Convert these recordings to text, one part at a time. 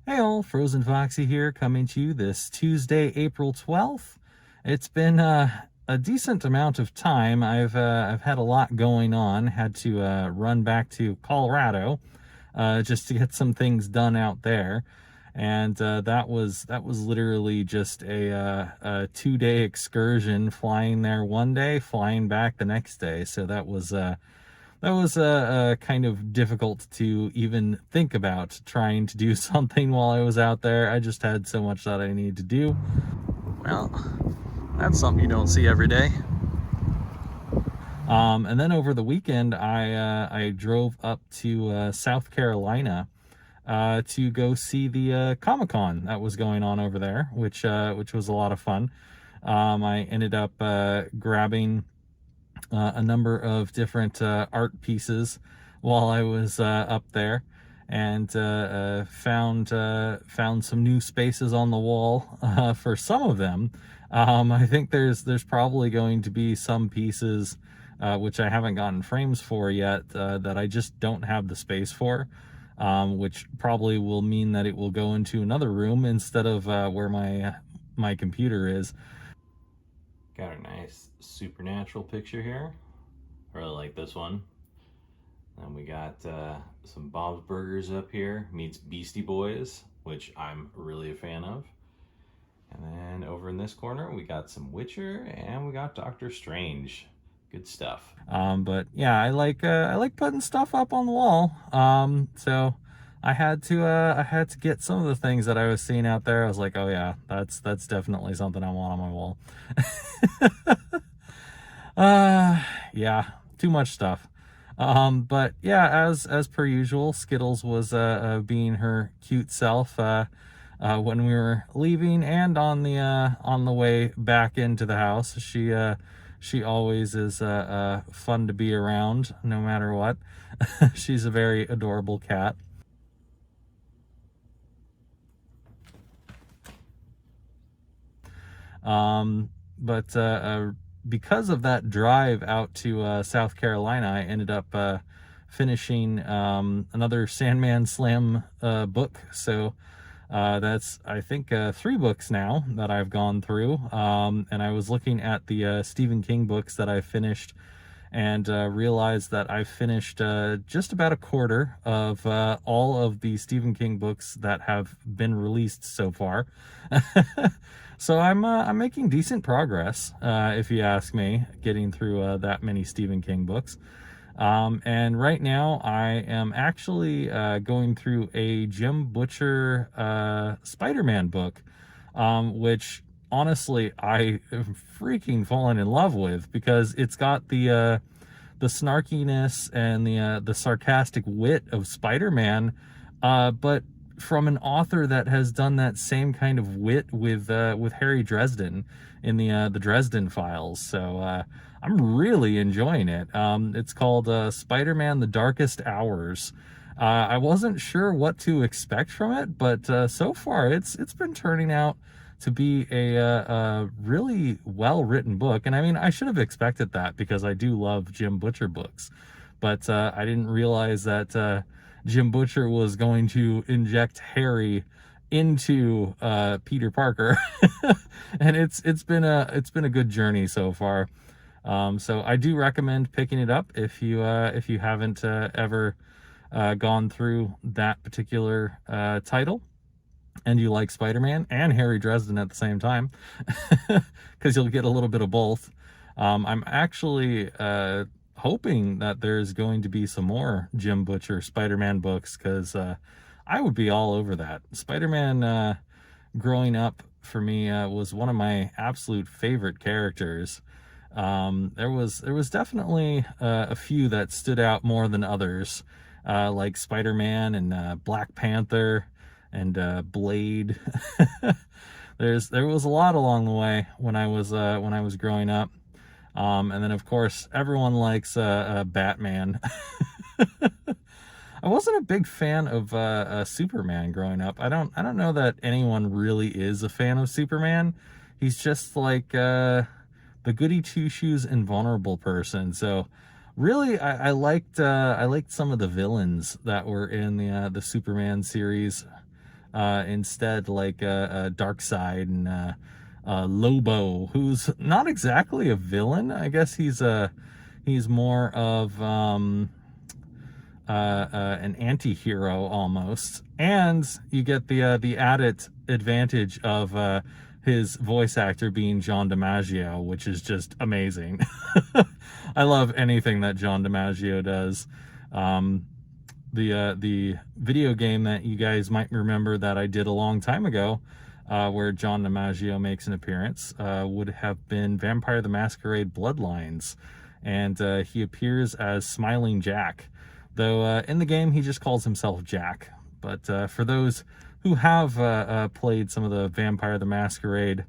Hey all, FrozenFoxy here, coming to you this Tuesday, April 12th. It's been a decent amount of time. I've had a lot going on. Had to run back to Colorado just to get some things done out there, and that was literally just a 2-day excursion. Flying there one day, flying back the next day. So that was kind of difficult to even think about trying to do something while I was out there. I just had so much that I needed to do. Well, that's something you don't see every day. And then over the weekend, I drove up to South Carolina to go see the Comic-Con that was going on over there, which was a lot of fun. I ended up grabbing a number of different art pieces while I was up there, and found some new spaces on the wall for some of them. I think there's probably going to be some pieces which I haven't gotten frames for yet that I just don't have the space for, which probably will mean that it will go into another room instead of where my computer is. Got a nice supernatural picture here. I really like this one. And we got some Bob's Burgers up here meets Beastie Boys, which I'm really a fan of. And then over in this corner, we got some Witcher and we got Doctor Strange. Good stuff. But yeah, I like putting stuff up on the wall. So I had to get some of the things that I was seeing out there. I was like, oh yeah, that's definitely something I want on my wall. Yeah, too much stuff. But yeah, as per usual, Skittles was being her cute self when we were leaving and on the way back into the house. She always is fun to be around, no matter what. She's a very adorable cat. But because of that drive out to South Carolina, I ended up finishing another Sandman Slam book. So that's, I think, 3 books now that I've gone through. And I was looking at the Stephen King books that I finished, and realized that I've finished just about a quarter of all of the Stephen King books that have been released so far. So I'm making decent progress, if you ask me, getting through that many Stephen King books. And right now I am actually going through a Jim Butcher Spider-Man book, which honestly I am freaking fallen in love with, because it's got the snarkiness and the sarcastic wit of Spider-Man, but from an author that has done that same kind of wit with Harry Dresden in the Dresden Files. So I'm really enjoying it. It's called Spider-Man: The Darkest Hours. I wasn't sure what to expect from it, but so far it's been turning out to be a really well-written book. And I mean, I should have expected that because I do love Jim Butcher books, but I didn't realize that Jim Butcher was going to inject Harry into Peter Parker. And it's been a good journey so far. So I do recommend picking it up if you haven't ever gone through that particular title, and you like Spider-Man and Harry Dresden at the same time, because you'll get a little bit of both. I'm actually hoping that there's going to be some more Jim Butcher Spider-Man books, because I would be all over that. Spider-Man, growing up for me, was one of my absolute favorite characters. There was definitely a few that stood out more than others, like Spider-Man and Black Panther and Blade. There was a lot along the way when I was growing up. And then of course everyone likes Batman. I wasn't a big fan of Superman growing up. I don't know that anyone really is a fan of Superman. He's just like the goody two shoes invulnerable person. So really, I liked some of the villains that were in the Superman series. instead, like Darkseid and Lobo, who's not exactly a villain. I guess he's more of an anti-hero almost, and you get the added advantage of his voice actor being John DiMaggio, which is just amazing. I love anything that John DiMaggio does. The video game that you guys might remember that I did a long time ago, where John DiMaggio makes an appearance, would have been Vampire the Masquerade Bloodlines, and he appears as Smiling Jack, though in the game he just calls himself Jack. But for those who have played some of the Vampire the Masquerade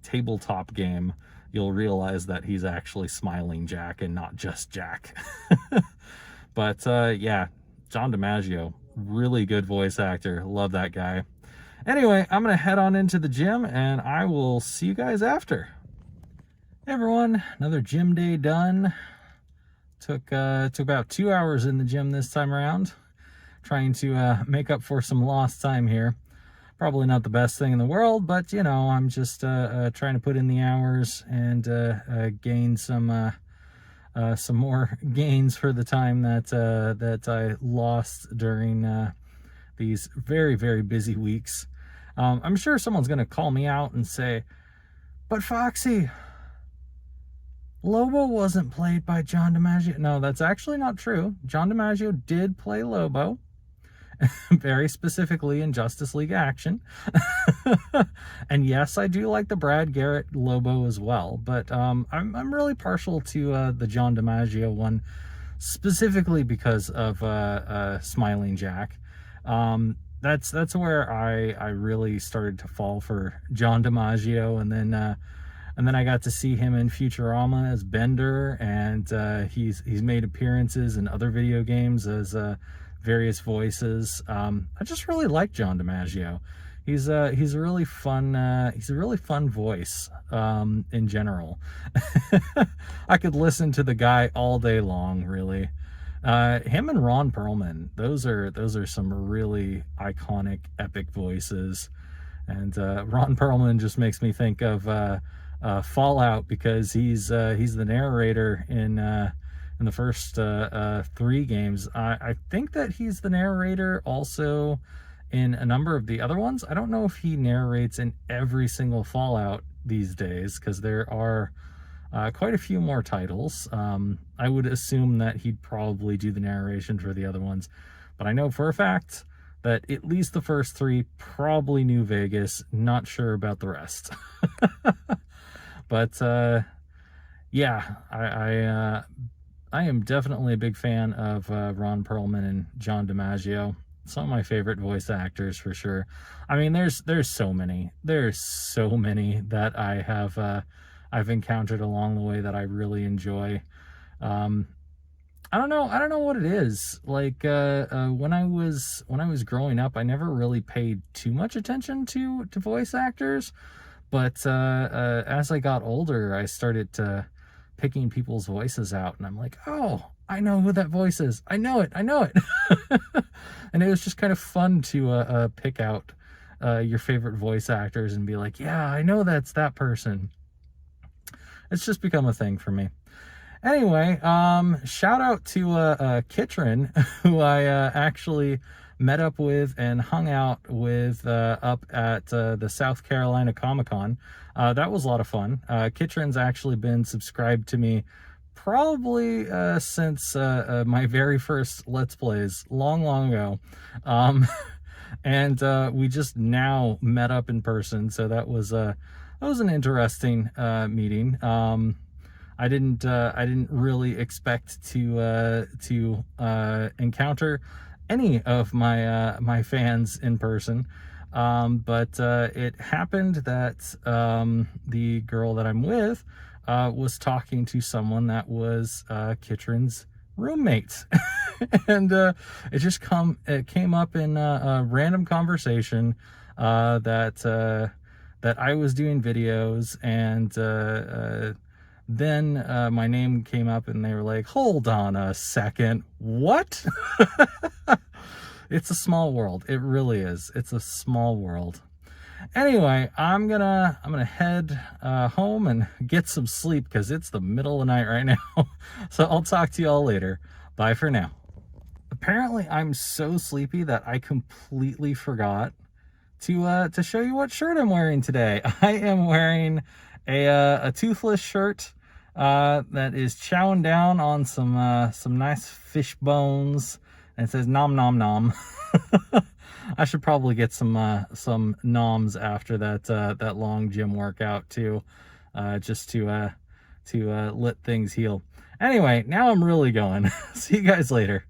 tabletop game, you'll realize that he's actually Smiling Jack and not just Jack. But yeah, John DiMaggio, really good voice actor. Love that guy. Anyway, I'm going to head on into the gym, and I will see you guys after. Hey everyone, another gym day done. Took about 2 hours in the gym this time around, trying to make up for some lost time here. Probably not the best thing in the world, but you know, I'm just trying to put in the hours and gain some more gains for the time that I lost during these very, very busy weeks. I'm sure someone's going to call me out and say, but Foxy, Lobo wasn't played by John DiMaggio. No, that's actually not true. John DiMaggio did play Lobo, very specifically in Justice League Action. And yes, I do like the Brad Garrett Lobo as well, but I'm really partial to the John DiMaggio one, specifically because of Smiling Jack. That's where I really started to fall for John DiMaggio, and then I got to see him in Futurama as Bender, and he's made appearances in other video games as various voices. I just really like John DiMaggio. He's a really fun voice in general. I could listen to the guy all day long, really. Him and Ron Perlman, those are some really iconic, epic voices. And Ron Perlman just makes me think of Fallout, because he's the narrator in the first 3 games. I think that he's the narrator also in a number of the other ones. I don't know if he narrates in every single Fallout these days, because there are quite a few more titles. I would assume that he'd probably do the narration for the other ones, but I know for a fact that at least the first 3, probably New Vegas. Not sure about the rest. But yeah, I am definitely a big fan of Ron Perlman and John DiMaggio. Some of my favorite voice actors, for sure. I mean, there's so many that I have I've encountered along the way that I really enjoy. I don't know what it is. Like when I was growing up, I never really paid too much attention to voice actors, but as I got older, I started picking people's voices out, and I'm like, oh, I know who that voice is. I know it. And it was just kind of fun to pick out your favorite voice actors and be like, yeah, I know that's that person. It's just become a thing for me. Anyway, shout out to Kitrin, who I actually met up with and hung out with up at the South Carolina Comic-Con. That was a lot of fun. Kitrin's actually been subscribed to me probably since my very first Let's Plays, long ago. And we just now met up in person, so that was an interesting meeting. I didn't really expect to encounter any of my fans in person, but it happened that the girl that I'm with was talking to someone that was Kitrin's roommate. And it came up in a random conversation that I was doing videos, and then my name came up, and they were like, hold on a second, what? It's a small world. It really is. It's a small world. Anyway, I'm gonna head home and get some sleep because it's the middle of the night right now. So I'll talk to you all later. Bye for now. Apparently, I'm so sleepy that I completely forgot to show you what shirt I'm wearing today. I am wearing a toothless shirt that is chowing down on some nice fish bones, and it says nom nom nom. I should probably get some noms after that long gym workout too, just to let things heal. Anyway, now I'm really going. See you guys later.